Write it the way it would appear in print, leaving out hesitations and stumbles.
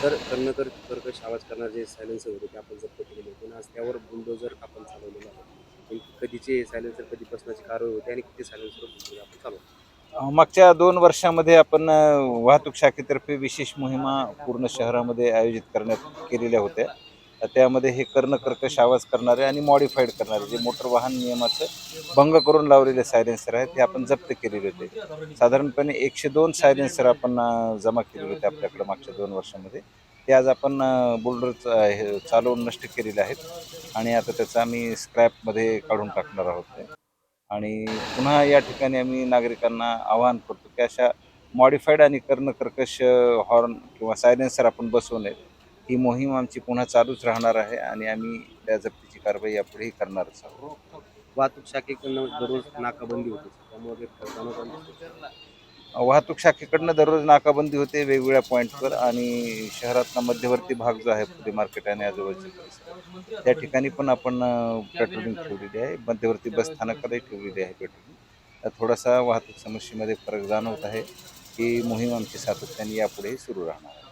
तर कर्कश आवाज करणारे जे सायलेन्सर होते ते आपण जप्त केलेले होते आणि आज त्यावर बुलडोझर आपण चालवलेला आहे. नेमकी कधीचे सायलेन्सर कधीपासूनची कारवाई होते आणि किती सायलेन्सर आपण चालवतो? मागच्या 2 वर्षामध्ये आपण वाहतूक शाखेतर्फे विशेष मोहिमा पूर्ण शहरामध्ये आयोजित केलेल्या होत्या. त्यामध्ये हे कर्णकर्कश आवाज करणारे आणि मॉडिफाईड करणारे जे मोटर वाहन नियमाचं भंग करून लावलेले सायलेन्सर आहेत, ते आपण जप्त केलेले होते. साधारणपणे 102 सायलेन्सर आपण जमा केलेले होते आपल्याकडे मागच्या 2 वर्षामध्ये. ते आज आपण हे चालवून नष्ट केलेले आहेत आणि आता त्याचं आम्ही स्क्रॅपमध्ये काढून टाकणार आहोत ते. आणि पुन्हा या ठिकाणी आम्ही नागरिकांना आवाहन करतो की अशा मॉडिफाईड आणि कर्णकर्कश हॉर्न किंवा सायलेन्सर आपण बसवू नयेत. ही मोहीम आमची पुन्हा चालूच राहणार आहे आणि आम्ही त्या जप्तीची कारवाई यापुढेही करणारच आहोत. वाहतूक शाखेकडून दररोज नाकाबंदी होते सर. त्यामुळे काही जाणवत दिसते. वाहतूक शाखेकडनं दररोज नाकाबंदी होते वेगवेगळ्या पॉईंटवर आणि शहरातला मध्यवर्ती भाग जो आहे फुले मार्केट आणि आजूबाजूचे परिसर त्या ठिकाणी पण आपण पेट्रोलिंग ठेवलेली आहे. मध्यवर्ती बस स्थानकालाही ठेवलेली आहे पेट्रोलिंग. थोडासा वाहतूक समस्येमध्ये फरक जाणवत आहे. ही मोहीम आमची सातत्याने यापुढेही सुरू राहणार आहे.